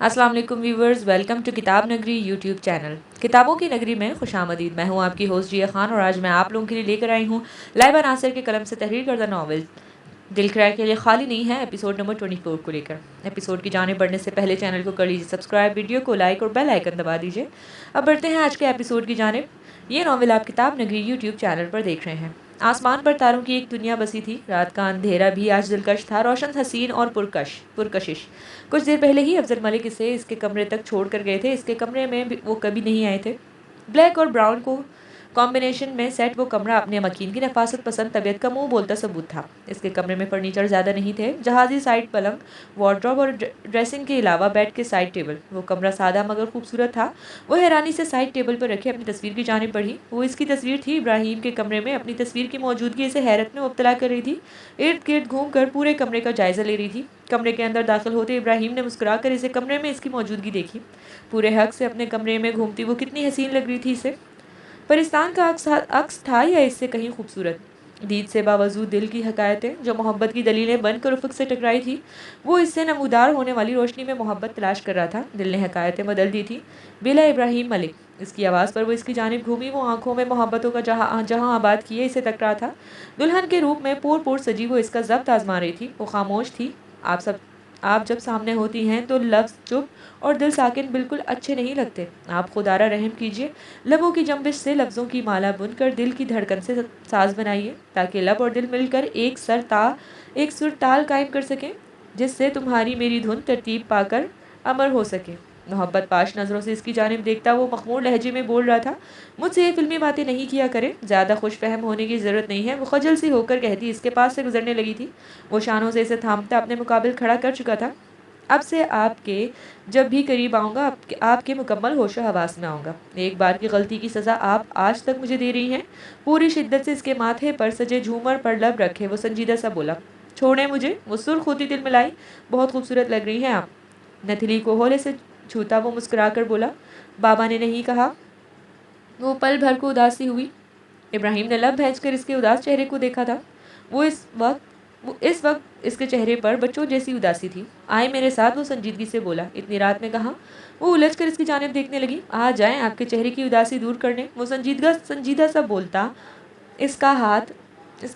अस्सलाम वालेकुम viewers, welcome to किताब नगरी यूट्यूब चैनल। किताबों की नगरी में खुशामदीद। मैं हूं आपकी होस्ट जिया खान और आज मैं आप लोगों के लिए लेकर आई हूं लाइबा नासिर के कलम से तहरीर करदा नावल दिल किराए के लिए खाली नहीं है एपिसोड नंबर 24 को लेकर। एपिसोड की जाने बढ़ने से पहले चैनल को कर लीजिए सब्सक्राइब, वीडियो को लाइक और बेल आइकन दबा दीजिए। अब बढ़ते हैं आज के एपिसोड की जानिब। ये नावल आप किताब नगरी यूट्यूब चैनल पर देख रहे हैं। आसमान पर तारों की एक दुनिया बसी थी। रात का अंधेरा भी आज दिलकश था, रोशन, हसीन और पुरकशिश। कुछ देर पहले ही अफजल मलिक इसे इसके कमरे तक छोड़ कर गए थे। इसके कमरे में वो कभी नहीं आए थे। ब्लैक और ब्राउन को कॉम्बिनेशन में सेट वो कमरा अपने मकीन की नफासत पसंद तबीयत का मुंह बोलता सबूत था। इसके कमरे में फर्नीचर ज़्यादा नहीं थे। जहाजी साइड पलंग, वार्डरोब और ड्रेसिंग के अलावा बेड के साइड टेबल। वो कमरा सादा मगर खूबसूरत था। वो हैरानी से साइड टेबल पर रखे अपनी तस्वीर की जानिब बढ़ी। वो इसकी तस्वीर थी। इब्राहिम के कमरे में अपनी तस्वीर की मौजूदगी इसे हैरत में मुब्तला कर रही थी। इर्द गिर्द घूम कर पूरे कमरे का जायजा ले रही थी। कमरे के अंदर दाखिल होते इब्राहिम ने मुस्कुराकर इसे कमरे में इसकी मौजूदगी देखी। पूरे हक से अपने कमरे में घूमती वो कितनी हसीन लग रही थी इसे। परिस्तान का अक्स था या इससे कहीं खूबसूरत। दीद से बावजूद दिल की हकायतें जो मोहब्बत की दलीलें बनकर उफक से टकराई थी, वो इससे नमूदार होने वाली रोशनी में मोहब्बत तलाश कर रहा था। दिल ने हकायतें बदल दी थी। बेला इब्राहिम मलिक। इसकी आवाज़ पर वो इसकी जानिब घूमी। वो आंखों में मोहब्बतों का जहाँ जहाँ आबाद किए इसे तक रहा था। दुल्हन के रूप में पोर पोर सजी वो इसका जब्त आजमा रही थी। वो खामोश थी। आप जब सामने होती हैं तो लफ्ज़ चुप और दिल साकिन बिल्कुल अच्छे नहीं लगते। आप खुदारा रहम कीजिए, लबों की जंबिश से लफ्ज़ों की माला बुनकर दिल की धड़कन से साज बनाइए, ताकि लब और दिल मिलकर एक सुर ताल कायम कर सकें, जिससे तुम्हारी मेरी धुन तरतीब पाकर अमर हो सके। मोहब्बत पाश नज़रों से इसकी जानिब देखता वो मखमूर लहजे में बोल रहा था, मुझसे ये फिल्मी बातें नहीं किया करें, ज़्यादा खुश फहम होने की ज़रूरत नहीं है। वो खजल सी होकर कहती इसके पास से गुजरने लगी थी। वो शानों से इसे थामता अपने मुकाबिल खड़ा कर चुका था। अब से आपके जब भी करीब आऊँगा आपके मुकम्मल होशो हवास में आऊँगा। एक बार की गलती की सज़ा आप आज तक मुझे दे रही हैं। पूरी शिद्दत से इसके माथे पर सजे झूमर पर लब रखे वो संजीदा सा बोला, छोड़ें मुझे। वो सुर्ख होती दिल मिलाई, बहुत खूबसूरत लग रही हैं आप। नथली को होले से छूता वो मुस्कुरा कर बोला, बाबा ने नहीं कहा। वो पल भर को उदासी हुई। इब्राहिम ने लब भैंच कर इसके उदास चेहरे को देखा था। वो इस वक्त इसके चेहरे पर बच्चों जैसी उदासी थी। आए मेरे साथ, वो संजीदगी से बोला। इतनी रात में कहा। वो उलझ कर इसकी जानिब देखने लगी। आ जाएं आपके चेहरे की उदासी दूर करने। वो संजीदा सा बोलता इसका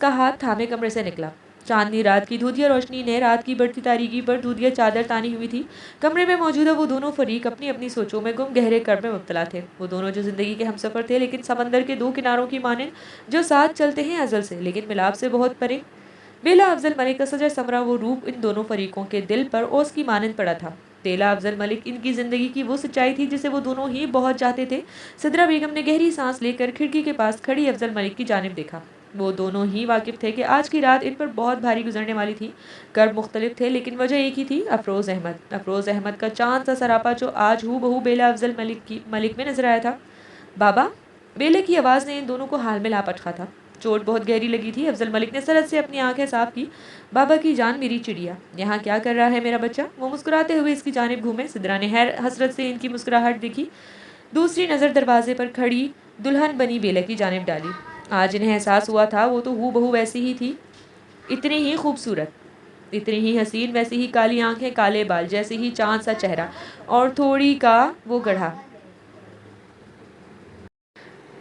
हाथ थामे कमरे से निकला। चांदनी रात की धुंधिया रोशनी ने रात की बढ़ती तारीकी पर धुंधिया चादर तानी हुई थी। कमरे में मौजूदा वो दोनों फरीक अपनी अपनी सोचों में गुम गहरे कर्ब में मुब्तला थे। वो दोनों जो जिंदगी के हमसफर थे, लेकिन समंदर के दो किनारों की मानिंद, जो साथ चलते हैं अजल से, लेकिन मिलाप से बहुत परे। बेला अफजल मलिक का सजर समरा वो रूप इन दोनों फरीकों के दिल पर ओस की मानंद पड़ा था। बेला अफजल मलिक इनकी जिंदगी की वो सच्चाई थी जिसे वो दोनों ही बहुत चाहते थे। सिद्रा बेगम ने गहरी सांस लेकर खिड़की के पास खड़ी अफजल मलिक की जानिब देखा। वो दोनों ही वाकिफ थे कि आज की रात इन पर बहुत भारी गुजरने वाली थी। कर्ब मुख्तलिफ थे, लेकिन वजह एक ही थी, अफरोज़ अहमद का चांद सा सरापा जो आज हूँ बहू बेला अफजल मलिक में नजर आया था। बाबा। बेले की आवाज़ ने इन दोनों को हाल में लापटखा था। चोट बहुत गहरी लगी थी। अफजल मलिक ने सरहद से अपनी आंखें साफ की। बाबा की जान मेरी चिड़िया, यहाँ क्या कर रहा है मेरा बच्चा। वो मुस्कुराते हुए इसकी जानिब घूमे। सिद्रा ने हसरत से इनकी मुस्कुराहट देखी। दूसरी नज़र दरवाजे पर खड़ी दुल्हन बनी बेला की जानिब डाली। आज इन्हें एहसास हुआ था वो तो हूँ बहू वैसी ही थी, इतनी ही खूबसूरत, इतनी ही हसीन, वैसी ही काली आंखें, काले बाल, जैसे ही चांद सा चेहरा और थोड़ी का वो गढ़ा।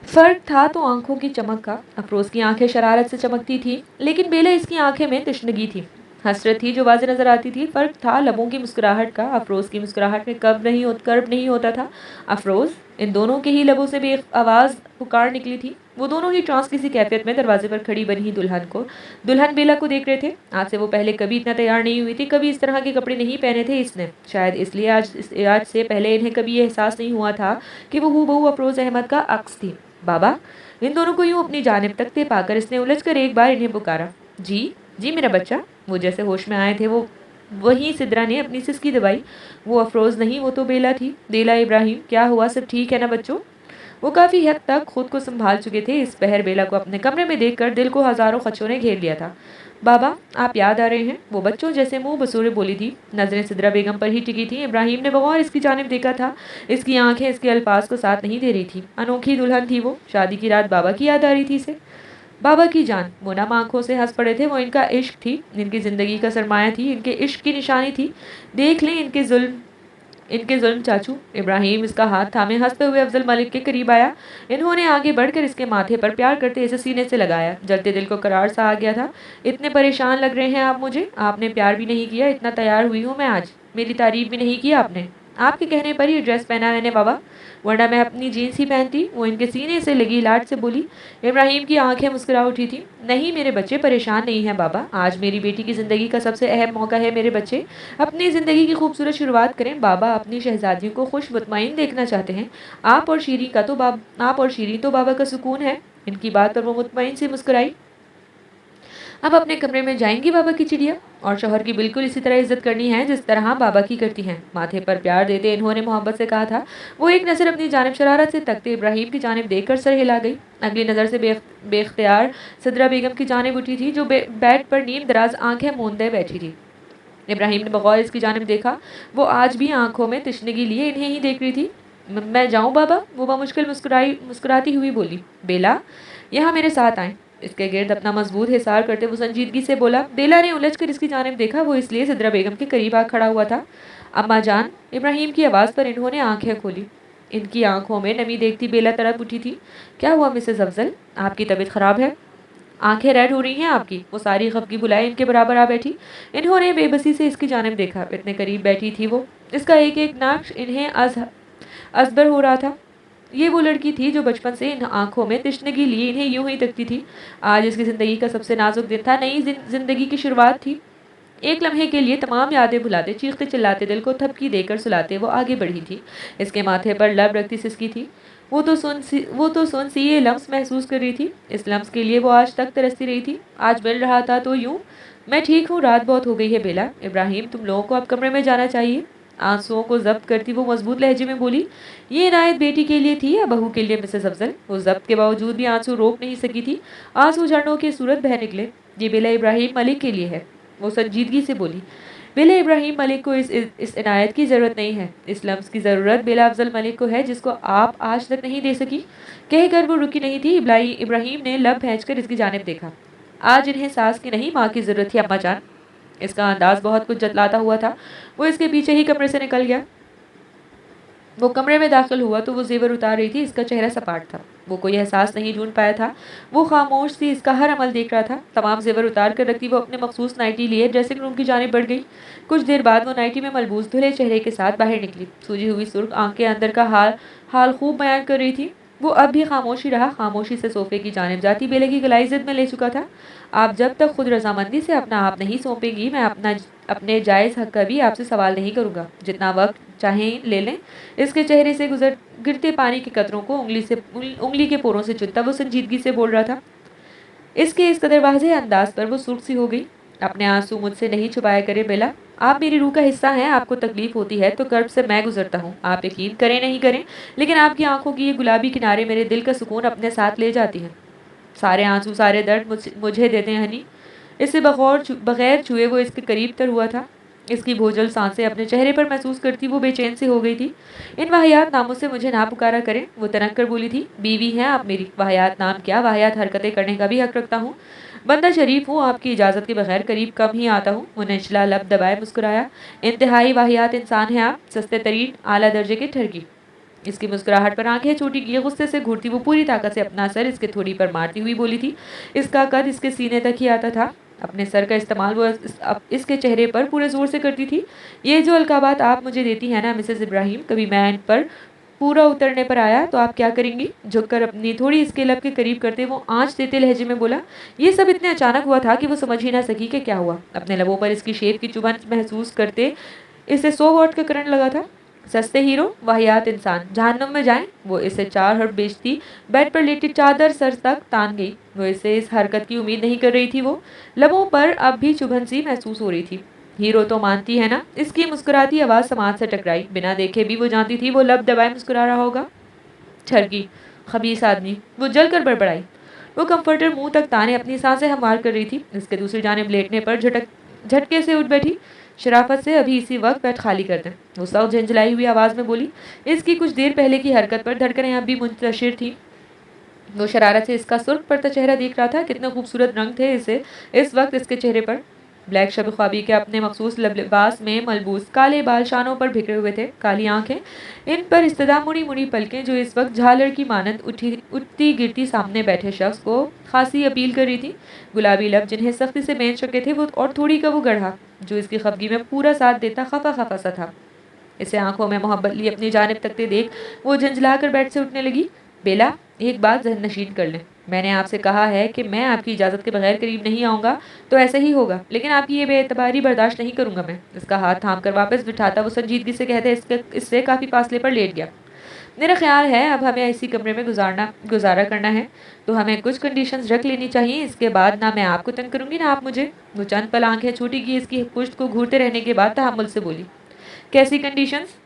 फर्क था तो आंखों की चमक का। अफरोज की आंखें शरारत से चमकती थी, लेकिन बेला इसकी आंखें में तशनगी थी, हसरत थी जो वाज़े नजर आती थी। फर्क था लबों की मुस्कुराहट का। अफरोज की मुस्कुराहट में कर्ब नहीं होता था। अफरोज। इन दोनों के ही लबों से भी एक आवाज़ पुकार निकली थी। वो दोनों ही ट्रांस किसी कैफियत में दरवाजे पर खड़ी बनी दुल्हन बेला को देख रहे थे। आज से वो पहले कभी इतना तैयार नहीं हुई थी, कभी इस तरह के कपड़े नहीं पहने थे इसने। शायद इसलिए आज से पहले इन्हें कभी ये एहसास नहीं हुआ था कि वो हूबहू अफरोज अहमद का अक्स थी। बाबा। इन दोनों को यूं अपनी जानिब तकते पाकर इसने उलझकर एक बार इन्हें पुकारा। जी। जी मेरा बच्चा। वो जैसे होश में आए थे वो वहीं सिद्रा ने अपनी सिसकी दबाई। वो अफरोज नहीं, वो तो बेला थी। बेला इब्राहिम, क्या हुआ, सब ठीक है ना बच्चों। वो काफ़ी हद तक खुद को संभाल चुके थे। इस पहर बेला को अपने कमरे में देखकर दिल को हजारों खदशों ने घेर लिया था। बाबा, आप याद आ रहे हैं, वो बच्चों जैसे मुंह बसूरे बोली थी। नजरें सिद्रा बेगम पर ही टिकी थी। इब्राहिम ने बगौर इसकी जानिब देखा था। इसकी आंखें इसके अल्फाज को साथ नहीं दे रही थी। अनोखी दुल्हन थी वो। शादी की रात बाबा की याद आ रही थी इसे। बाबा की जान। वो नम आंखों से हंस पड़े थे। वो इनका इश्क थी, इनकी ज़िंदगी का सरमाया थी, इनके इश्क की निशानी थी। देख लें इनके जुल्म इनके जुल्म चाचू। इब्राहिम इसका हाथ थामे हंसते हुए अफजल मलिक के करीब आया। इन्होंने आगे बढ़कर इसके माथे पर प्यार करते इसे सीने से लगाया। जलते दिल को करार सा आ गया था। इतने परेशान लग रहे हैं आप मुझे, आपने प्यार भी नहीं किया, इतना तैयार हुई हूँ मैं आज, मेरी तारीफ भी नहीं की आपने। आपके कहने पर ये ड्रेस पहना मैंने बाबा, वरना मैं अपनी जीन्स ही पहनती। वो इनके सीने से लगी लाट से बोली। इब्राहिम की आंखें मुस्कुरा उठी थी। नहीं मेरे बच्चे, परेशान नहीं हैं बाबा, आज मेरी बेटी की ज़िंदगी का सबसे अहम मौका है मेरे बच्चे। अपनी ज़िंदगी की खूबसूरत शुरुआत करें। बाबा अपनी शहजादियों को खुश मुतमईन देखना चाहते हैं। आप और शीरीन तो बाबा का सुकून है। इनकी बात पर वो मुतमईन से मुस्कुराई। अब अपने कमरे में जाएंगी बाबा की चिड़िया, और शौहर की बिल्कुल इसी तरह इज्जत करनी है जिस तरह बाबा की करती हैं। माथे पर प्यार देते इन्होंने मोहब्बत से कहा था। वो एक नज़र अपनी जानिब शरारत से तकते इब्राहिम की जानिब देखकर सर हिला गई। अगली नज़र से बेख्तियार सिद्रा बेगम की जानिब उठी थी, जो बेड पर नीम दराज आंखें मूंदे बैठी थी। इब्राहिम ने बगौर इसकी जानिब देखा। वो आज भी आंखों में तिश्नगी लिए इन्हें ही देख रही थी। मैं जाऊं बाबा, वो बामुश्किल मुस्कुराती हुई बोली। बेला, यहाँ मेरे साथ आए। इसके गिर्द अपना मजबूत हिसार करते वो संजीदगी से बोला। बेला ने उलझकर इसकी जानिब देखा। वो इसलिए सिद्रा बेगम के करीब आ खड़ा हुआ था। अम्मा जान, इब्राहिम की आवाज़ पर इन्होंने आंखें खोली। इनकी आंखों में नमी देखती बेला तड़प उठी थी। क्या हुआ मिसेस अफजल, आपकी तबीयत खराब है? आंखें रेड हो रही हैं आपकी। वो सारी खफगी बुलाए इनके बराबर आ बैठी। इन्होंने बेबसी से इसकी जानिब देखा। इतने करीब बैठी थी वो, इसका एक एक नक्श इन्हें असबर हो रहा था। ये वो लड़की थी जो बचपन से इन आंखों में तिश्नगी लिए इन्हें यूं ही तकती थी। आज इसकी ज़िंदगी का सबसे नाजुक दिन था। नई जिंदगी की शुरुआत थी। एक लम्हे के लिए तमाम यादें भुलाते, चीखते चिल्लाते, दिल को थपकी देकर सुलाते वो आगे बढ़ी थी। इसके माथे पर लब रखती सिसकी थी। वो तो सुन सी ये लम्स महसूस कर रही थी। इस लम्स के लिए वो आज तक तरसती रही थी। आज मिल रहा था तो यूं। मैं ठीक हूँ, रात बहुत हो गई है बेला। इब्राहिम, तुम लोगों को अब कमरे में जाना चाहिए। आंसुओं को जब्त करती वो मजबूत लहजे में बोली। ये इनायत बेटी के लिए थी या बहू के लिए मिसेस अफजल? वो जब्त के बावजूद भी आंसू रोक नहीं सकी थी। आंसू झरनों की सूरत बह निकले। ये बेला इब्राहिम मलिक के लिए है, वो संजीदगी से बोली। बेला इब्राहिम मलिक को इस इनायत की ज़रूरत नहीं है। इस लम्स की ज़रूरत बेला अफजल मलिक को है, जिसको आप आज तक नहीं दे सकी। कहकर वो रुकी नहीं थी। इब्राहिम ने लब भैंचकर इसकी जानिब देखा। आज इन्हें सास की नहीं माँ की ज़रूरत थी अम्मा जान। इसका अंदाज बहुत कुछ जतलाता हुआ था। वो इसके पीछे ही कमरे से निकल गया। वो कमरे में दाखिल हुआ तो वो जेवर उतार रही थी। इसका चेहरा सपाट था। वो कोई एहसास नहीं ढूंढ पाया था। वो खामोश सी इसका हर अमल देख रहा था। तमाम जेवर उतार कर रखती वो अपने मखसूस नाइटी लिए ड्रेसिंग रूम की जानिब बढ़ गई। कुछ देर बाद वो नाइटी में मलबूस धुले चेहरे के साथ बाहर निकली। सूजी हुई सुर्ख आंखें अंदर का हाल खूब बयान कर रही थी। वो अब भी खामोशी रहा। खामोशी से सोफे की जानिब जाती बेले की गलाई जिद में ले चुका था। आप जब तक खुद रजामंदी से अपना आप नहीं सौंपेंगी, मैं अपने जायज़ हक का भी आपसे सवाल नहीं करूँगा। जितना वक्त चाहें ले लें। इसके चेहरे से गिरते पानी के कतरों को उंगली के पोरों से चुनता वो संजीदगी से बोल रहा था। इसके इस कदर वाज़ेह अंदाज पर वो सुर्ख सी हो गई। अपने आंसू मुझसे नहीं छुपाया करे बेला। आप मेरी रूह का हिस्सा हैं। आपको तकलीफ होती है तो कर्ब से मैं गुजरता हूँ। आप यकीन करें नहीं करें, लेकिन आपकी आंखों की ये गुलाबी किनारे मेरे दिल का सुकून अपने साथ ले जाती हैं। सारे आंसू, सारे दर्द मुझे देते हैं हनी। इससे बगैर छुए वो इसके करीब तर हुआ था। इसकी भोजल सांसें अपने चेहरे पर महसूस करती वो बेचैन सी हो गई थी। इन वाहियात नामों से मुझे ना पुकारा करें, वो तनक कर बोली थी। बीवी हैं आप मेरी, वाहियात नाम क्या, वाहियात हरकतें करने का भी हक रखता हूँ। बंदा शरीफ हूँ, आपकी इजाज़त के बगैर करीब कम ही आता हूँ। वो निचला लब दबाए मुस्कुराया। इंतहाई वाहियात इंसान हैं आप, सस्ते तरीन आला दर्जे के ठरकी। इसकी मुस्कुराहट पर आंखें छोटी किए गुस्से से घूरती वो पूरी ताकत से अपना सर इसके थोड़ी पर मारती हुई बोली थी। इसका कद इसके सीने तक ही आता था। अपने सर का इस्तेमाल वो इसके चेहरे पर पूरे जोर से करती थी। ये जो अलकाबात आप मुझे देती हैं ना मिसेस इब्राहिम, कभी मैं इन पर पूरा उतरने पर आया तो आप क्या करेंगी? झुककर अपनी थोड़ी इसके लब के करीब करते वो आंच देते लहजे में बोला। ये सब इतने अचानक हुआ था कि वो समझ ही ना सकी कि क्या हुआ। अपने लबों पर इसकी शेर की चुभन महसूस करते इसे 100 वॉट का करंट लगा था। सस्ते हीरो, वाहियात इंसान, जहन्नुम में जाएं। वो इसे 4 हर्फ बेचती बेड पर लेटी चादर सर तक तान गई। वो इसे इस हरकत की उम्मीद नहीं कर रही थी। वो लबों पर अब भी चुभन सी महसूस हो रही थी। हीरो तो मानती है ना? इसकी मुस्कुराती आवाज़ समाज से टकराई। बिना देखे भी वो जानती थी वो लब दबाए मुस्कुरा रहा होगा। ठरकी, खबीस आदमी, वो जल कर बड़बड़ाई। वो कंफर्टर मुंह तक ताने अपनी सांसें हमवार कर रही थी। इसके दूसरी जानिब लेटने पर झटके से उठ बैठी। शराफत से अभी इसी वक्त बेड खाली कर दें, वो सख्त झंझलाई हुई आवाज़ में बोली। इसकी कुछ देर पहले की हरकत पर धड़कनें अब भी मुंतशिर थी। वो शरारत से इसका सुर्ख पड़ता चेहरा देख रहा था। कितने खूबसूरत रंग थे इसे इस वक्त इसके चेहरे पर। ब्लैक शब ख्वाबी के अपने मखसूस लिबास में मलबूस, काले बाल शानों पर बिखरे हुए थे, काली आंखें, इन पर इस्तदा मुड़ी मुड़ी पलकें जो इस वक्त झालर की मानद उठती गिरती सामने बैठे शख्स को खासी अपील कर रही थी। गुलाबी लब जिन्हें सख्ती से बेच चुके थे वो, और थोड़ी का वो गढ़ा जो इसकी खफगी में पूरा साथ देता, खफा खफा सा था। इसे आंखों में मोहब्बत ली अपनी जानिब तकते देख वो झंझलाकर बेड से उठने लगी। बेला, एक बात जहन नशीन कर लें, मैंने आपसे कहा है कि मैं आपकी इजाज़त के बगैर करीब नहीं आऊँगा, तो ऐसा ही होगा, लेकिन आपकी ये बेएतबारी बर्दाश्त नहीं करूँगा मैं। इसका हाथ थाम कर वापस बिठाता वो संजीदगी से कहते इससे काफ़ी फासले पर लेट गया। मेरा ख्याल है अब हमें इसी कमरे में गुजारा करना है, तो हमें कुछ कंडीशंस रख लेनी चाहिए। इसके बाद ना मैं आपको तंग करूँगी ना आप मुझे। वो चंद पल आंखें छूटी की इसकी पुश्त को घूरते रहने के बाद तहम्मुल से बोली, कैसी कंडीशंस?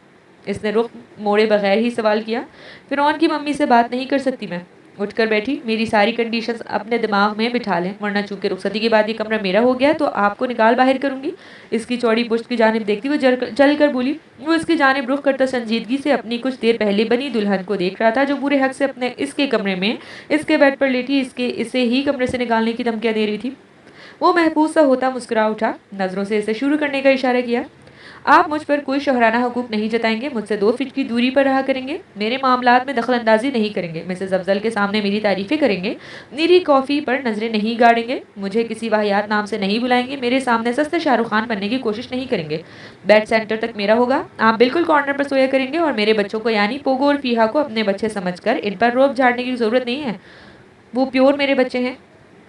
इसने रुख मोड़े बगैर ही सवाल किया। फ़िरौन की मम्मी से बात नहीं कर सकती मैं। उठकर बैठी, मेरी सारी कंडीशंस अपने दिमाग में बिठा लें, वरना चूंकि रुखसती के बाद ये कमरा मेरा हो गया तो आपको निकाल बाहर करूंगी। इसकी चौड़ी पुश्त की जानिब देखती वो जल कर बोली। वो इसकी जानिब रुख करता संजीदगी से अपनी कुछ देर पहले बनी दुल्हन को देख रहा था जो बुरे हक से अपने इसके कमरे में इसके बेड पर लेटी इसे ही कमरे से निकालने की धमकियां दे रही थी। वो महफूज सा होता मुस्कुरा उठा, नजरों से इसे शुरू करने का इशारा किया। आप मुझ पर कोई शोहराना हुकूक नहीं जताएंगे, मुझसे 2 फीट की दूरी पर रहा करेंगे, मेरे मामलात में दखल अंदाजी नहीं करेंगे, मिसेस अफजल के सामने मेरी तारीफें करेंगे, नीरी कॉफ़ी पर नजरें नहीं गाड़ेंगे, मुझे किसी वाहियात नाम से नहीं बुलाएंगे, मेरे सामने सस्ते शाहरुख खान बनने की कोशिश नहीं करेंगे। बेड सेंटर तक मेरा होगा, आप बिल्कुल कॉर्नर पर सोया करेंगे और मेरे बच्चों को यानी पोगो और फीहा को अपने बच्चे समझकर इन पर रोब झाड़ने की ज़रूरत नहीं है। वो प्योर मेरे बच्चे हैं।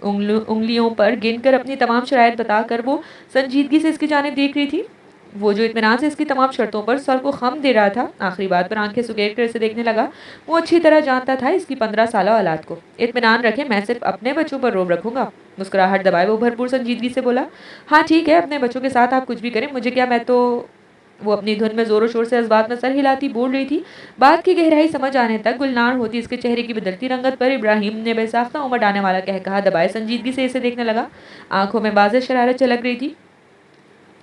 उंगलियों पर गिनकर अपनी तमाम शराइत बताकर वो संजीदगी से इसकी जानिब देख रही थी। वो जो इत्मीनान से इसकी तमाम शर्तों पर सर को खम दे रहा था, आखिरी बात पर आंखें सुकेर कर इसे देखने लगा। वो अच्छी तरह जानता था इसकी 15 साल औलाद को। इत्मीनान रखे, मैं सिर्फ अपने बच्चों पर रोब रखूंगा। मुस्कुराहट दबाए वो भरपूर संजीदगी से बोला, हाँ ठीक है, अपने बच्चों के साथ आप कुछ भी करें, मुझे क्या, मैं तो। वो अपनी धुन में जोरों शोर से इस बात में सर हिलाती बोल रही थी। बात की गहराई समझ आने तक गुलनार होती इसके चेहरे की बदलती रंगत पर इब्राहिम ने बेसाख्ता उमड़ आने वाला कहकहा दबाए संजीदगी से इसे देखने लगा। आंखों में बाज़ शरारत झलक रही थी।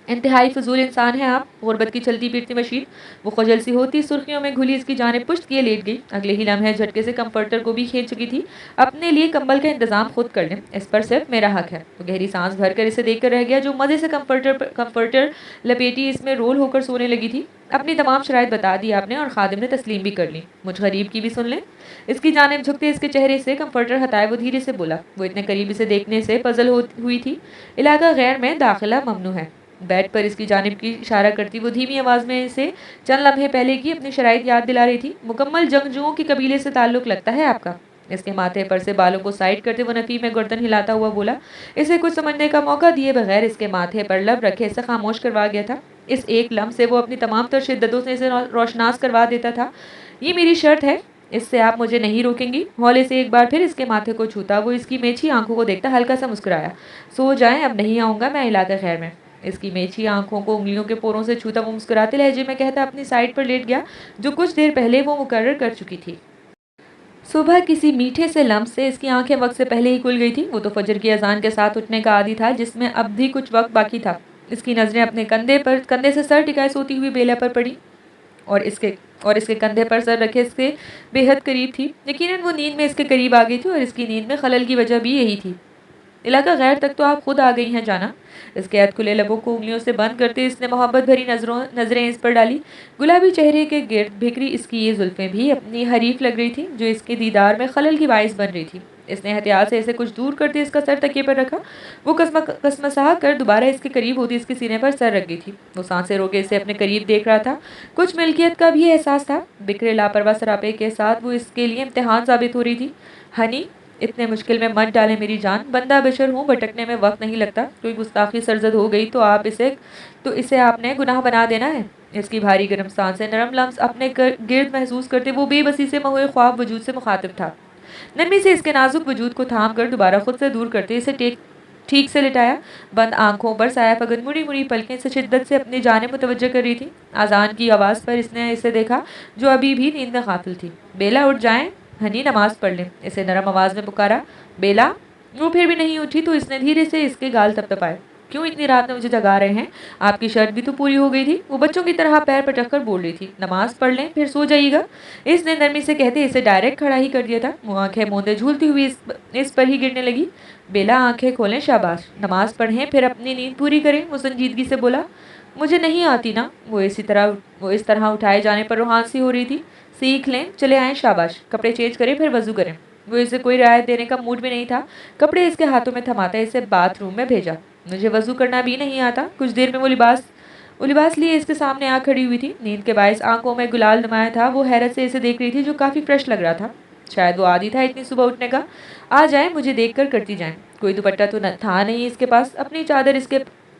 इंतहाई फजूल इंसान है आप, गुर्बत की चलती फिरती मशीन। वो खजल सी होती सुर्खियों में घुली इसकी जानिब पुश्त किए लेट गई। अगले ही लम्हे झटके से कंफर्टर को भी खींच चुकी थी। अपने लिए कंबल का इंतजाम खुद कर लें, इस पर सिर्फ मेरा हक है। तो गहरी सांस भरकर इसे देखकर रह गया जो मजे से कंफर्टर लपेटी इसमें रोल होकर सोने लगी थी। अपनी तमाम शराइत बता दी आपने और खादिम ने तस्लीम भी कर ली, मुझ गरीब की भी सुन लें। इसकी जानिब झुकते इसके चेहरे से कंफर्टर हटाए वो धीरे से बोला। वो इतने करीब इसे देखने से पजल हुई थी। इलाका गैर में दाखिला ममनू है। बेड पर इसकी जानिब की इशारा करती वो धीमी आवाज़ में इसे चंद लम्हे पहले की अपनी शराइत याद दिला रही थी। मुकम्मल जंगजुओं के कबीले से ताल्लुक़ लगता है आपका। इसके माथे पर से बालों को साइड करते वो नफ़ी में गर्दन हिलाता हुआ बोला। इसे कुछ समझने का मौका दिए बगैर इसके माथे पर लब रखे इसे खामोश करवा गया था। इस एक लम्ह से वो अपनी तमाम तर शिद्दतों से इसे रोशनास करवा देता था। ये मेरी शर्त है, इससे आप मुझे नहीं रोकेंगी। हौले से एक बार फिर इसके माथे को छूता वो इसकी मेछी आंखों को देखता हल्का सा मुस्कुराया। सो जाएं, अब नहीं आऊँगा मैं इलाका खैर में। इसकी मेछी आंखों को उंगलियों के पोरों से छूता वो मुस्कुराते लहजे में कहता अपनी साइड पर लेट गया जो कुछ देर पहले वो मुकर्रर कर चुकी थी। सुबह किसी मीठे से लम्ह से इसकी आंखें वक्त से पहले ही खुल गई थी। वो तो फजर की अजान के साथ उठने का आदी था जिसमें अब भी कुछ वक्त बाकी था। इसकी नज़रें अपने कंधे से सर टिकाए सोती हुई बेला पर पड़ी और इसके कंधे पर सर रखे इसके बेहद करीब थी। यकीनन वो नींद में इसके करीब आ गई थी और इसकी नींद में खलल की वजह भी यही थी। इलाका गैर तक तो आप खुद आ गई हैं जाना। इसके अध खुले लबों को उंगलियों से बंद करते इसने मोहब्बत भरी नजरें इस पर डाली। गुलाबी चेहरे के गिर्द भिखरी इसकी ये जुल्फें भी अपनी हरीफ लग रही थी जो इसके दीदार में खलल की बाइस बन रही थी। इसने एहतियात से इसे कुछ दूर करते इसका सर तकिए पर रखा। वो कसमसा कर दोबारा इसके करीब होती इसके सीने पर सर रख गई थी। वो सांसें रोके इसे अपने करीब देख रहा था। कुछ मिल्कियत का भी एहसास था। बिखरे लापरवाह सरापे के साथ वो इसके लिए इम्तिहान साबित हो रही थी। हनी, इतने मुश्किल में मत डालें मेरी जान, बंदा बशर हूँ, भटकने में वक्त नहीं लगता। कोई गुस्ताखी सरजद हो गई तो इसे आपने गुनाह बना देना है। इसकी भारी गर्म सांसें नरम लम्स अपने गिर्द महसूस करते वो बेबसी से महुए ख्वाब वजूद से मुखातिब था। नरमी से इसके नाजुक वजूद को थाम कर दोबारा खुद से दूर करते इसे ठीक से लिटाया। बंद आंखों पर साया फगन मुड़ी मुड़ी पलकें से शिद्दत से अपनी जानिब मुतवज्जह कर रही थी। आज़ान की आवाज़ पर इसने इसे देखा जो अभी भी नींद में गाफिल थी। बेला उठ जाएं, हनी नमाज पढ़ लें, इसे नरम आवाज़ में पुकारा। बेला, वो फिर भी नहीं उठी तो इसने धीरे से इसके गाल थपथपाए। क्यों इतनी रात में मुझे जगा रहे हैं? आपकी शर्त भी तो पूरी हो गई थी। वो बच्चों की तरह पैर पटक कर बोल रही थी। नमाज पढ़ लें फिर सो जाइएगा। इसने नरमी से कहते इसे डायरेक्ट खड़ा ही कर दिया था। वो आंखें मूंदे झूलती हुई इस पर ही गिरने लगी। बेला आंखें खोलें, शाबाश, नमाज पढ़ें, फिर अपनी नींद पूरी करें। वो संजीदगी से बोला, मुझे नहीं आती ना। वो इस तरह उठाए जाने पर रूहान सी हो रही थी। सीख लें, चले आएं, शाबाश, कपड़े चेंज करें, फिर वजू करें। वो इसे कोई रियायत देने का मूड में नहीं था। कपड़े इसके हाथों में थमाता इसे बाथरूम में भेजा। मुझे वजू करना भी नहीं आता। कुछ देर में वो लिबास लिए इसके सामने आ खड़ी हुई थी। नींद के बायस आंखों में गुलाल नुमाया था। वो हैरत से इसे देख रही थी, जो काफ़ी फ्रेश लग रहा था। शायद वो आदी था इतनी सुबह उठने का। आ जाए, मुझे देखकर करती जाए। कोई दुपट्टा तो था नहीं इसके पास। अपनी चादर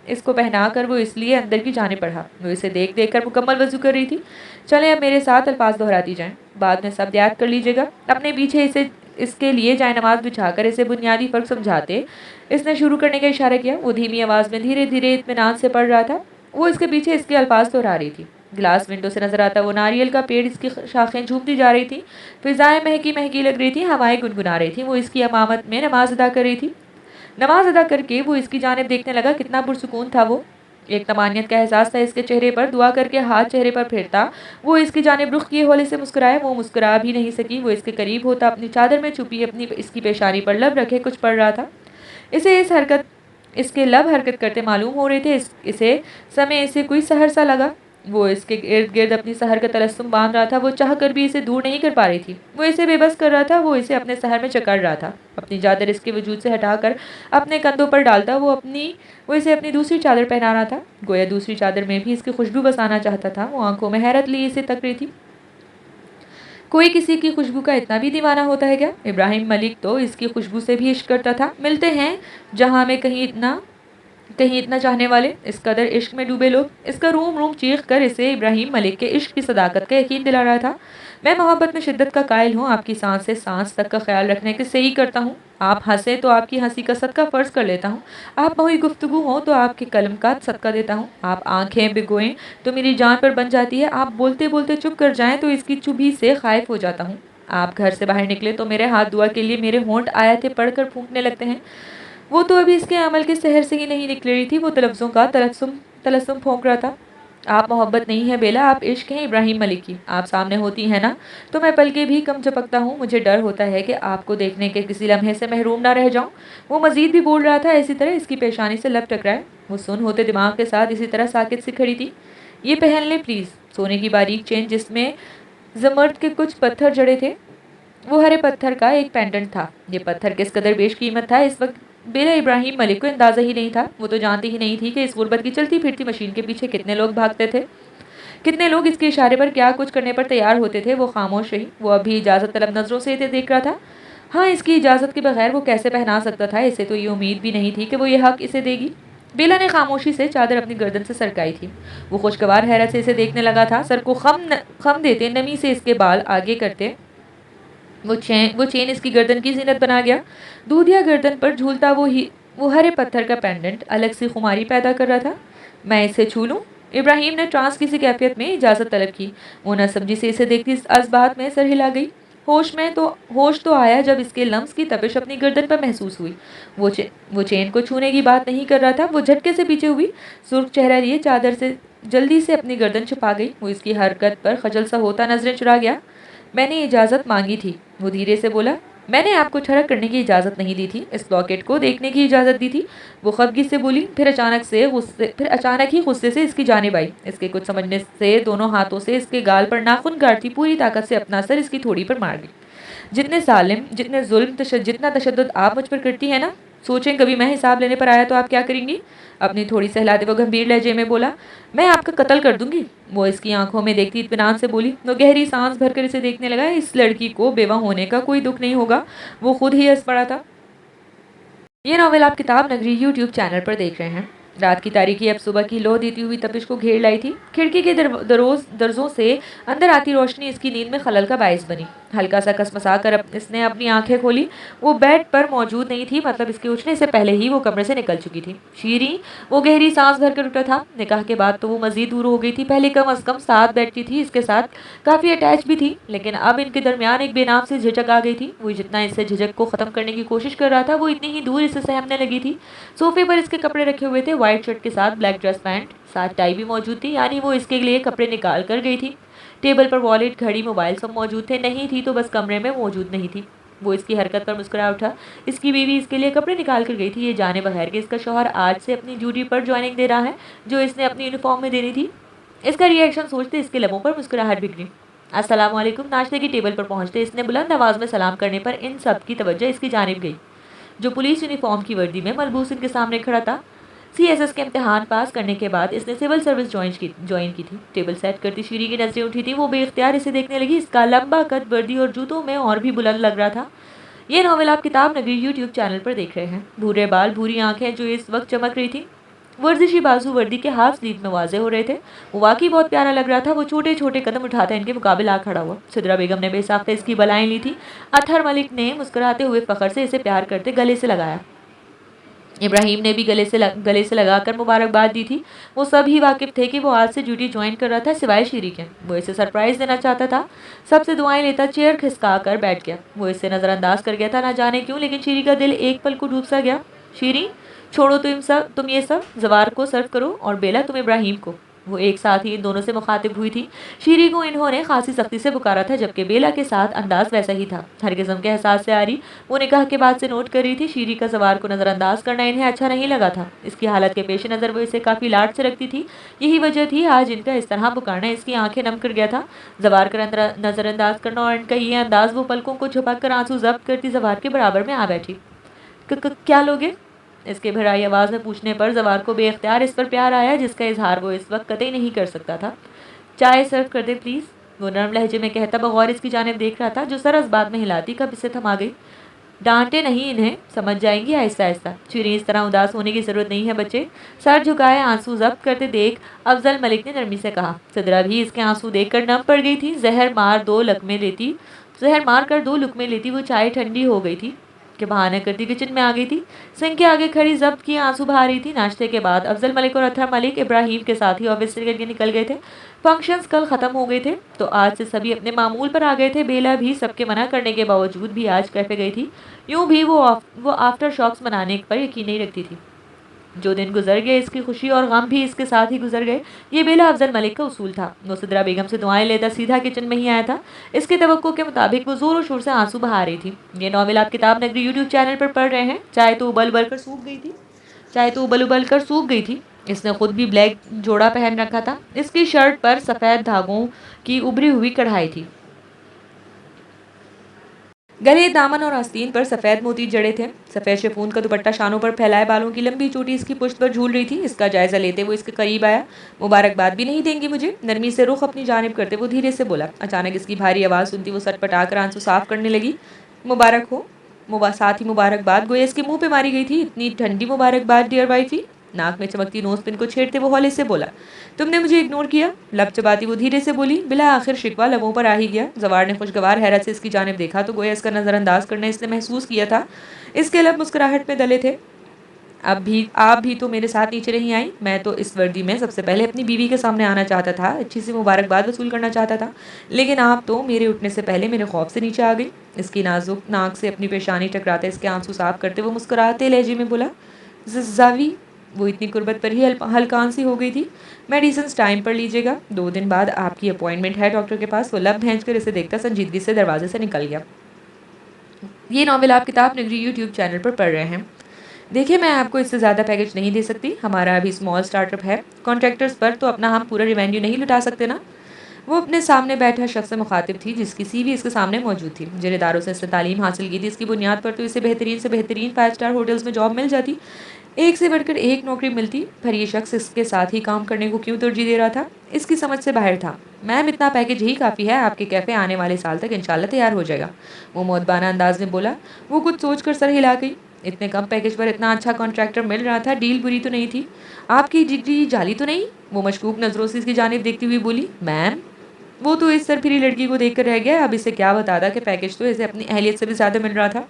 इसको पहना कर वो इसलिए अंदर की जाने पड़ा। वो इसे देख देख कर मुकम्मल वजू कर रही थी। चले, अब मेरे साथ अल्फाज दोहराती जाएं, बाद में सब याद कर लीजिएगा। अपने पीछे इसके लिए जाए नमाज बिछाकर इसे बुनियादी फ़र्क समझाते इसने शुरू करने का इशारा किया। वो धीमी आवाज़ में धीरे धीरे इत्मीनान से पढ़ रहा था। वो इसके पीछे इसके अल्फाज दोहरा रही थी। गिलास विंडो से नजर आता वो नारियल का पेड़, इसकी शाखें झूमती जा रही थी। फिजाएं महकी महकी लग रही थी, हवाएं गुनगुना रही थी। वो इसकी अमामत में नमाज अदा कर रही थी। नमाज अदा करके वो इसकी जानिब देखने लगा। कितना पुरसुकून था वो। एक तमानियत का एहसास था इसके चेहरे पर। दुआ करके हाथ चेहरे पर फेरता वो इसकी जानिब रुख किए हौले से मुस्कुराया। वो मुस्कुरा भी नहीं सकी। वो इसके करीब होता अपनी चादर में छुपी अपनी इसकी पेशानी पर लब रखे कुछ पढ़ रहा था। इसे इस हरकत इसके लब हरकत करते मालूम हो रहे थे। इसे समय इसे कोई सहर सा लगा। वो इसके इर्द गिर्द अपनी सहर का तलस्सुम बांध रहा था। वो चाह कर भी इसे दूर नहीं कर पा रही थी। वो इसे बेबस कर रहा था। वो इसे अपने सहर में जकड़ रहा था। अपनी चादर इसके वजूद से हटाकर अपने कंधों पर डालता वो इसे अपनी दूसरी चादर पहना रहा था। गोया दूसरी चादर में भी इसकी खुशबू बसाना चाहता था। वो आंखों में हैरत लिए इसे तक रही थी। कोई किसी की खुशबू का इतना भी दीवाना होता है क्या? इब्राहिम मलिक तो इसकी खुशबू से भी इश्क करता था। मिलते हैं जहाँ में कहीं इतना चाहने वाले, इस कदर इश्क में डूबे लोग। इसका रूम रूम चीख कर इसे इब्राहिम मलिक के इश्क की सदाकत का यकीन दिला रहा था। मैं मोहब्बत में शिद्दत का कायल हूँ। आपकी सांस से सांस तक का ख्याल रखने के से ही करता हूँ। आप हंसे तो आपकी हंसी का सदका फ़र्ज कर लेता हूँ। आप बहुई गुफ्तगू हो तो आपके कलम का सदका देता हूँ। आप आंखें भिगोएं तो मेरी जान पर बन जाती है। आप बोलते बोलते चुप कर जाएं तो इसकी चुभी से खाइफ हो जाता हूँ। आप घर से बाहर निकले तो मेरे हाथ दुआ के लिए मेरे होंठ आयतें पढ़कर फूंकने लगते हैं। वो तो अभी इसके अमल के सहर से ही नहीं निकल रही थी। वो तलफ्ज़ों का तलस्सुम फूंक रहा था। आप मोहब्बत नहीं है बेला, आप इश्क हैं इब्राहिम मलिक की। आप सामने होती हैं ना तो मैं पल के भी कम झपकता हूँ। मुझे डर होता है कि आपको देखने के किसी लम्हे से महरूम ना रह जाऊँ। वो मजीद भी बोल रहा था, इसी तरह इसकी पेशानी से लब टकराए। वो सुन होते दिमाग के साथ इसी तरह साकित सी खड़ी थी। ये पहन ले प्लीज़। सोने की बारीक चेन जिसमें जमर्द के कुछ पत्थर जड़े थे। वो हरे पत्थर का एक पेंडेंट था। ये पत्थर किस कदर बेशकीमत था इस वक्त बेला इब्राहिम मलिक को अंदाज़ा ही नहीं था। वो तो जानती ही नहीं थी कि इस गुर्बत की चलती फिरती मशीन के पीछे कितने लोग भागते थे, कितने लोग इसके इशारे पर क्या कुछ करने पर तैयार होते थे। वो खामोश रही। वो अभी इजाज़त तलब नज़रों से इसे देख रहा था। हाँ, इसकी इजाज़त के बगैर वो कैसे पहना सकता था? इसे तो ये उम्मीद भी नहीं थी कि वो ये हक इसे देगी। बेला ने खामोशी से चादर अपनी गर्दन से सरकाई थी। वो खुशगवार हैरत से इसे देखने लगा था। सर को खम देते नमी से इसके बाल आगे करते वो चेन इसकी गर्दन की जीनत बना गया। दूधिया गर्दन पर झूलता वो हरे पत्थर का पेंडेंट अलग सी खुमारी पैदा कर रहा था। मैं इसे छू लूं? इब्राहिम ने ट्रांस किसी कैफियत में इजाज़त तलब की। वो न समझी से इसे देखती इस बात में सर हिला गई। होश तो आया जब इसके लम्स की तपिश अपनी गर्दन पर महसूस हुई। वो चेन को छूने की बात नहीं कर रहा था। वो झटके से पीछे हुई, सुर्ख चेहरा लिए चादर से जल्दी से अपनी गर्दन छुपा गई। वो इसकी हरकत पर खजल सा होता नजरें चुरा गया। मैंने इजाज़त मांगी थी, वो धीरे से बोला। मैंने आपको ठड़क करने की इजाज़त नहीं दी थी, इस लॉकेट को देखने की इजाज़त दी थी। वो खफगी से बोली। फिर अचानक ही गुस्से से इसकी जानिब आई। इसके कुछ समझने से दोनों हाथों से इसके गाल पर नाखून गाड़ती पूरी ताकत से अपना सर इसकी थोड़ी पर मार दी। जितना तशद्दुद आप मुझ पर करती है ना, सोचें कभी मैं हिसाब लेने पर आया तो आप क्या करेंगी? अपनी थोड़ी सहलाते वो गंभीर लहजे में बोला, मैं आपका कत्ल कर दूंगी। वो इसकी आंखों में देखती इत्मीनान से बोली। वो गहरी सांस भरकर इसे देखने लगा। इस लड़की को बेवा होने का कोई दुख नहीं होगा। वो खुद ही हंस पड़ा था। ये नावल आप किताब नगरी यूट्यूब चैनल पर देख रहे हैं। रात की तारीकी अब सुबह की लो देती हुई तपिश को घेर लाई थी। खिड़की के दरजों से अंदर आती रोशनी इसकी नींद में खलल का बायस बनी। हल्का सा कसमसा कर इसने अपनी आंखें खोली। वो बेड पर मौजूद नहीं थी, मतलब इसके उठने से पहले ही वो कमरे से निकल चुकी थी। शीरी वो गहरी सांस भरकर उठा था। निकाह के बाद तो वो मजीद दूर हो गई थी। पहले कम अज़ कम साथ बैठती थी, इसके साथ काफ़ी अटैच भी थी, लेकिन अब इनके दरमियान एक बेनाम से झिझक आ गई थी। वो जितना इससे झिझक को ख़त्म करने की कोशिश कर रहा था, वो इतनी ही दूर इससे सहमने लगी थी। सोफे पर इसके कपड़े रखे हुए थे, व्हाइट शर्ट के साथ ब्लैक ड्रेस पैंट, साथ टाई भी मौजूद थी, यानी वो इसके लिए कपड़े निकाल कर गई थी। टेबल पर वॉलेट, घड़ी, मोबाइल सब मौजूद थे। नहीं थी तो बस कमरे में मौजूद नहीं थी। वो इसकी हरकत पर मुस्कुरा उठा। इसकी बीवी इसके लिए कपड़े निकाल कर गई थी, ये जाने बगैर कि इसका शौहर आज से अपनी ड्यूटी पर ज्वाइनिंग दे रहा है जो इसने अपनी यूनिफॉर्म में देनी थी। इसका रिएक्शन सोचते इसके लबों पर मुस्कुराहट बिखरी। अस्सलाम वालेकुम। नाश्ते की टेबल पर पहुंचते इसने बुलंद आवाज़ में सलाम करने पर इन सब की तवज्जो इसकी जानिब गई। जो पुलिस यूनिफॉर्म की वर्दी में मलबूस इनके सामने खड़ा था। सीएसएस के इम्तिहान पास करने के बाद इसने सिविल सर्विस ज्वाइन की थी। टेबल सेट करती शीरी की नजरें उठी थी। वो बेख्तियार इसे देखने लगी। इसका लंबा कद वर्दी और जूतों में और भी बुलंद लग रहा था। ये नॉवेल आप किताब नगरी यूट्यूब चैनल पर देख रहे हैं। भूरे बाल, भूरी आंखें जो इस वक्त चमक रही थी, वर्जिशी बाजू वर्दी के हाफ स्लीव में वाजे हो रहे थे। वो वाकई बहुत प्यारा लग रहा था। वो छोटे छोटे कदम उठाता इनके मुकाबले आ खड़ा हुआ। सिद्रा बेगम ने बेसाख्ता इसकी बलाएं ली थी। अतहर मलिक ने मुस्कुराते हुए फखर से इसे प्यार करते गले से लगाया। इब्राहिम ने भी गले से लगाकर मुबारकबाद दी थी। वो सब ही वाकिफ थे कि वो आज से ड्यूटी ज्वाइन कर रहा था, सिवाय शीरी के। वो इसे सरप्राइज देना चाहता था। सबसे दुआएं लेता चेयर खिसका कर बैठ गया। वो इससे नज़रअंदाज कर गया था, ना जाने क्यों, लेकिन शीरी का दिल एक पल को डूब सा गया। शीरी, छोड़ो तुम ये सब, जवार को सर्व करो और बेला तुम इब्राहिम को। वो एक साथ ही इन दोनों से मुखातिब हुई थी। शीरी को इन्होंने खासी सख्ती से पुकारा था, जबकि बेला के साथ अंदाज वैसा ही था। हर किस्म के एहसास से आ रही वो निकाह के बाद से नोट कर रही थी। शीरी का जवार को नज़रअंदाज करना इन्हें अच्छा नहीं लगा था। इसकी हालत के पेश नज़र वो इसे काफ़ी लाड से रखती थी। यही वजह थी आज इनका इस तरह पुकारना इसकी आंखें नम कर गया था। जवार का नज़रअंदाज करना और इनका ये अंदाज, वो पलकों को छुपा कर आंसू जब्त करती जवार के बराबर में आ बैठी। क्या लोगे? इसके भराई आवाज़ में पूछने पर जवार को बेख्तियार इस पर प्यार आया, जिसका इजहार वो इस वक्त कतई नहीं कर सकता था। चाय सर्व कर दे प्लीज़, वो नरम लहजे में कहता बगौर इसकी जानिब देख रहा था, जो सर इस बात में हिलाती कब इसे थमा गई। डांटे नहीं इन्हें, समझ जाएंगी आहिस्ता आहिस्ता। शीरी, इस तरह उदास होने की ज़रूरत नहीं है बच्चे। सर झुकाए आंसू जब्त करते देख अफजल मलिक ने नरमी से कहा। सिद्रा भी इसके आंसू देखकर नम पड़ गई थी। जहर मार कर 2 लुकमे लेती वो चाय ठंडी हो गई थी के बहाने करती किचन में आ गई थी। सिंह के आगे खड़ी जब्त की आंसू बहा रही थी। नाश्ते के बाद अफजल मलिक और अतहर मलिक इब्राहिम के साथ ही ऑफिस से करके निकल गए थे। फंक्शंस कल ख़त्म हो गए थे तो आज से सभी अपने मामूल पर आ गए थे। बेला भी सबके मना करने के बावजूद भी आज कैफ़े गई थी। यूँ भी वो आफ्टर शॉक्स मनाने पर यकीन नहीं रखती थी। जो दिन गुजर गए इसकी खुशी और गम भी इसके साथ ही गुजर गए। ये बेला अफजल मलिक का उसूल था। वो सिद्रा बेगम से दुआएं लेता सीधा किचन में ही आया था। इसके तवक्को के मुताबिक वो जोर और शोर से आंसू बहा रही थी। ये नॉवेल आप किताब नगरी यूट्यूब चैनल पर पढ़ रहे हैं। चाय तो उबल उबल कर सूख गई थी। इसने खुद भी ब्लैक जोड़ा पहन रखा था। इसकी शर्ट पर सफ़ेद धागों की उभरी हुई कढ़ाई थी। गले, दामन और आस्तीन पर सफ़ेद मोती जड़े थे। सफ़ेद शिफून का दुपट्टा शानों पर फैलाए, बालों की लंबी चोटी इसकी पुश्त पर झूल रही थी। इसका जायज़ा लेते वो इसके करीब आया। मुबारकबाद भी नहीं देंगी मुझे? नरमी से रुख अपनी जानिब करते वो धीरे से बोला। अचानक इसकी भारी आवाज़ सुनती वो सटपटा कर आंसू साफ करने लगी। मुबारक हो। साथ ही मुबारकबाद गोया इसके मुँह पर मारी गई थी। इतनी ठंडी मुबारकबाद डियर वाइफी। नाक में चमकती नोज पिन को छेड़ते वो हौले से बोला। तुमने मुझे इग्नोर किया? लब चबाती वो धीरे से बोली। बिला आखिर शिकवा लबों पर आ ही गया। जवार ने खुशगवार हैरत से इसकी जानिब देखा तो गोया इसका नज़रअंदाज करने इसने महसूस किया था। इसके लब मुस्कुराहट में दले थे। आप भी तो मेरे साथ नीचे नहीं आई। मैं तो इस वर्दी में सबसे पहले अपनी बीवी के सामने आना चाहता था, अच्छी सी मुबारकबाद वसूल करना चाहता था, लेकिन आप तो मेरे उठने से पहले मेरे खौफ से नीचे आ गई। इसकी नाजुक नाक से अपनी पेशानी टकराते इसके आंसू साफ करते वो मुस्कुराते लहजे में बोला। जावी, वो इतनी कुर्बत पर ही हल्कान सी हो गई थी। मेडिसिन टाइम पर लीजिएगा, 2 दिन बाद आपकी अपॉइंटमेंट है डॉक्टर के पास। वो लब भेज कर इसे देखता संजीदगी से दरवाजे से निकल गया। ये नॉवेल आप किताब नगरी यूट्यूब चैनल पर पढ़ रहे हैं। देखिए, मैं आपको इससे ज़्यादा पैकेज नहीं दे सकती। हमारा अभी स्मॉल स्टार्टअप है। कॉन्ट्रैक्टर्स पर तो अपना हम पूरा रिवेन्यू नहीं लुटा सकते ना। वो अपने सामने बैठा शख्स से मुखातिब थी, जिसकी सीवी इसके सामने मौजूद थी। जिन इदारों से इसने तालीम हासिल की थी, इसकी बुनियाद पर तो इसे बेहतरीन से बेहतरीन 5 स्टार होटल्स में जॉब मिल जाती, एक से बढ़कर एक नौकरी मिलती। पर ये शख्स इसके साथ ही काम करने को क्यों तरजीह दे रहा था, इसकी समझ से बाहर था। मैम, इतना पैकेज ही काफ़ी है। आपके कैफ़े आने वाले साल तक इंशाल्लाह तैयार हो जाएगा, वो मुअद्दबाना अंदाज में बोला। वो कुछ सोच कर सर हिला गई। इतने कम पैकेज पर इतना अच्छा कॉन्ट्रैक्टर मिल रहा था। डील बुरी तो नहीं थी? आपकी डिग्री जाली तो नहीं? वो मशकूक नज़रों से इसकी जानिब देखती हुई बोली। मैम, वो तो इस सरफिरी लड़की को देखकर रह गया। अब इसे क्या बताता कि पैकेज तो इसे अपनी अहलियत से भी ज़्यादा मिल रहा था।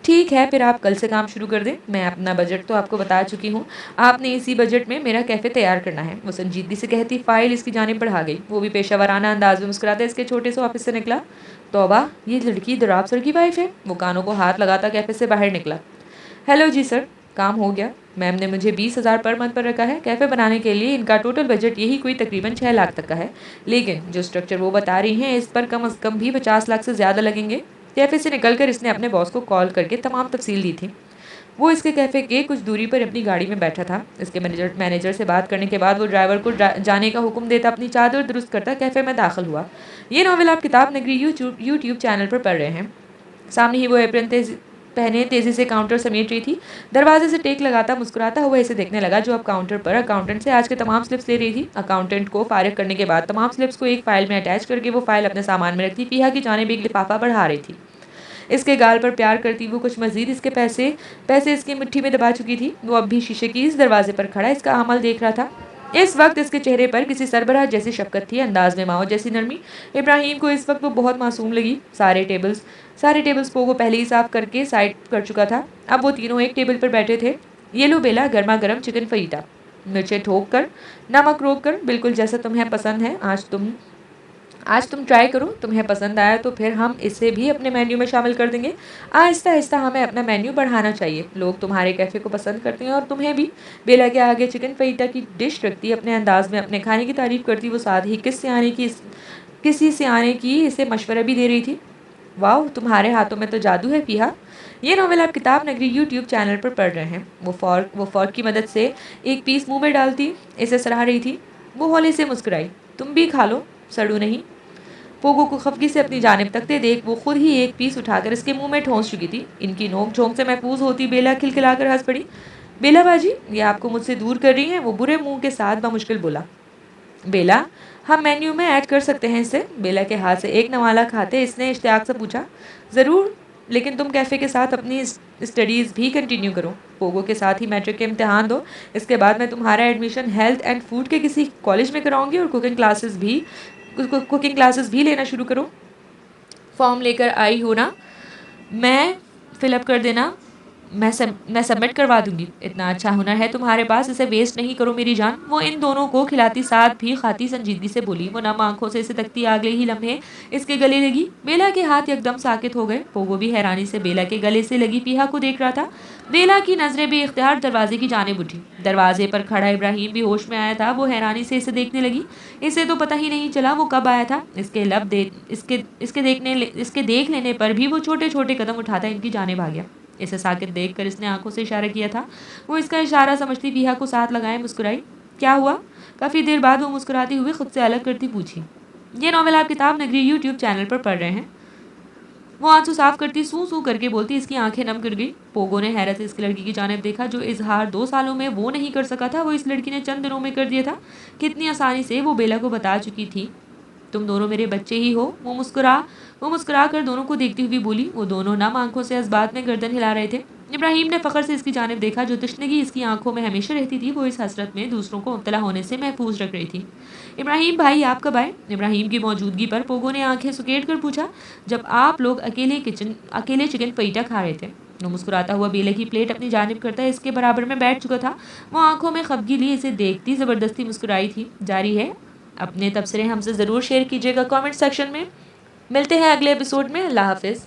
ठीक है, फिर आप कल से काम शुरू कर दें। मैं अपना बजट तो आपको बता चुकी हूँ। आपने इसी बजट में मेरा कैफ़े तैयार करना है, वो संजीदगी से कहती फाइल इसकी जानिब बढ़ा गई। वो भी पेशावराना अंदाज में मुस्कुराते इसके छोटे से ऑफिस से निकला। तौबा, ये लड़की दराब सर की वाइफ है। वो कानों को हाथ लगाता कैफ़े से बाहर निकला। हेलो जी सर, काम हो गया। मैम ने मुझे 20,000 पर मंथ पर रखा है। कैफ़े बनाने के लिए इनका टोटल बजट यही कोई तकरीबन 6 लाख तक का है, लेकिन जो स्ट्रक्चर वो बता रही हैं इस पर कम अज़ कम भी 50 लाख से ज़्यादा लगेंगे। कैफ़े से निकलकर इसने अपने बॉस को कॉल करके तमाम तफसील दी थी। वो इसके कैफ़े के कुछ दूरी पर अपनी गाड़ी में बैठा था। इसके मैनेजर से बात करने के बाद वो ड्राइवर को जाने का हुक्म देता अपनी चादर दुरुस्त करता कैफ़े में दाखिल हुआ। ये नॉवल आप किताब नगरी यूट्यूब चैनल पर पढ़ रहे हैं। सामने ही वो एप्रन पहने तेजी से काउंटर समेट रही थी। दरवाजे से टेक लगाता मुस्कुराता हुआ इसे देखने लगा जो अब काउंटर पर अकाउंटेंट से आज के तमाम स्लिप्स ले रही थी। अकाउंटेंट को फारिग करने के बाद तमाम स्लिप्स को एक फाइल में अटैच करके वो फाइल अपने सामान में रखती पीहा की जानिब एक लिफाफा बढ़ा रही थी। इसके गाल पर प्यार करती वो कुछ मजीद इसके पैसे इसकी मुट्ठी में दबा चुकी थी। वो अब भी शीशे की इस दरवाजे पर खड़ा इसका अमल देख रहा था। इस वक्त इसके चेहरे पर किसी सरबराह जैसी शफकत थी, अंदाज में माओ जैसी नरमी। इब्राहिम को इस वक्त वो बहुत मासूम लगी। सारे टेबल्स पोगो पहले ही साफ करके साइड कर चुका था। अब वो तीनों एक टेबल पर बैठे थे। ये लो बेला, गर्मा गर्म चिकन फईटा, मिर्चें ठोक कर, नमक रोक कर, बिल्कुल जैसा तुम्हें पसंद है। आज तुम ट्राई करो, तुम्हें पसंद आया तो फिर हम इसे भी अपने मेन्यू में शामिल कर देंगे। आहिस्ता आहिस्ता हमें अपना मेन्यू बढ़ाना चाहिए। लोग तुम्हारे कैफ़े को पसंद करते हैं और तुम्हें भी। बेला के आगे चिकन फईटा की डिश रखती अपने अंदाज में अपने खाने की तारीफ करती वो साथ ही किसी से आने की इसे मशवरा भी दे रही थी। वाह, तुम्हारे हाथों में तो जादू है पीहा। ये नॉवल आप किताब नगरी यूट्यूब चैनल पर पढ़ रहे हैं। वो फॉर्क की मदद से एक पीस मुंह में डालती इसे सराह रही थी। वो होले से मुस्कुराई। तुम भी खा लो, सड़ू नहीं। पोगो को खफगी से अपनी जानिब तकते देख वो खुद ही एक पीस उठाकर इसके मुंह में ठोंस चुकी थी। इनकी नोक झोंक से महफूज होती बेला खिलखिलाकर हंस पड़ी। बेला बाजी, ये आपको मुझसे दूर कर रही हैं, वो बुरे मुंह के साथ बामुश्किल बोला। बेला, हम मेन्यू में ऐड कर सकते हैं इसे। बेला के हाथ से एक नवाला खाते इसने इश्तियाक से पूछा। ज़रूर, लेकिन तुम कैफ़े के साथ अपनी स्टडीज़ भी कंटिन्यू करो। पोगो के साथ ही मैट्रिक के इम्तिहान दो। इसके बाद मैं तुम्हारा एडमिशन हेल्थ एंड फूड के किसी कॉलेज में कराऊंगी और कुकिंग क्लासेस भी लेना शुरू करो। फॉर्म लेकर आई हो ना? मैं फिलअप कर देना, मैं सबमिट करवा दूंगी। इतना अच्छा हुनर है तुम्हारे पास, इसे वेस्ट नहीं करो मेरी जान। वो इन दोनों को खिलाती साथ भी खाती संजीदगी से बोली। वो नम आंखों से इसे तकती अगले ही लम्हे इसके गले लगी। बेला के हाथ एकदम साकित हो गए। पोगो भी हैरानी से बेला के गले से लगी पीहा को देख रहा था। बेला की नजरें भी इख्तियार दरवाजे की जानिब उठी। दरवाजे पर खड़ा इब्राहिम भी होश में आया था। वो हैरानी से इसे देखने लगी। इसे तो पता ही नहीं चला वो कब आया था। इसके देख लेने पर भी वो छोटे छोटे कदम उठाता इनकी जानिब आ गया। इसे साकित देखकर इसने आंखों से इशारा किया था। वो इसका इशारा समझती पीहा को साथ लगाए मुस्कुराई। क्या हुआ? काफ़ी देर बाद वो मुस्कुराती हुई खुद से अलग करती पूछी। ये नॉवल आप किताब नगरी यूट्यूब चैनल पर पढ़ रहे हैं। वो आंसू साफ करती सू सू करके बोलती। इसकी आंखें नम कर गई। पोगो ने हैरत से इसकी लड़की की जानिब देखा। जो इजहार 2 सालों में वो नहीं कर सका था वो इस लड़की ने चंद दिनों में कर दिया था। कितनी आसानी से वो बेला को बता चुकी थी। तुम दोनों मेरे बच्चे ही हो। वो मुस्कुरा कर दोनों को देखती हुई बोली। वो दोनों नम आंखों से इस बात में गर्दन हिला रहे थे। इब्राहिम ने फ़ख्र से इसकी जानिब देखा। जो तशनगी इसकी आंखों में हमेशा रहती थी वो इस हसरत में दूसरों को मुब्तला होने से महफूज रख रही थी। इब्राहिम भाई, आप कब आए? इब्राहिम की मौजूदगी पर पोगो ने आंखें सुकेट कर पूछा। जब आप लोग अकेले चिकन फईटा खा रहे थे। वो मुस्कुराता हुआ बेले की प्लेट अपनी जानिब करता इसके बराबर में बैठ चुका था। वो आंखों में खफगी लिए इसे देखती ज़बरदस्ती मुस्कुराई थी। जारी है, अपने तबसरे हमसे ज़रूर शेयर कीजिएगा कमेंट सेक्शन में। मिलते हैं अगले एपिसोड में। अल्लाह हाफिज़।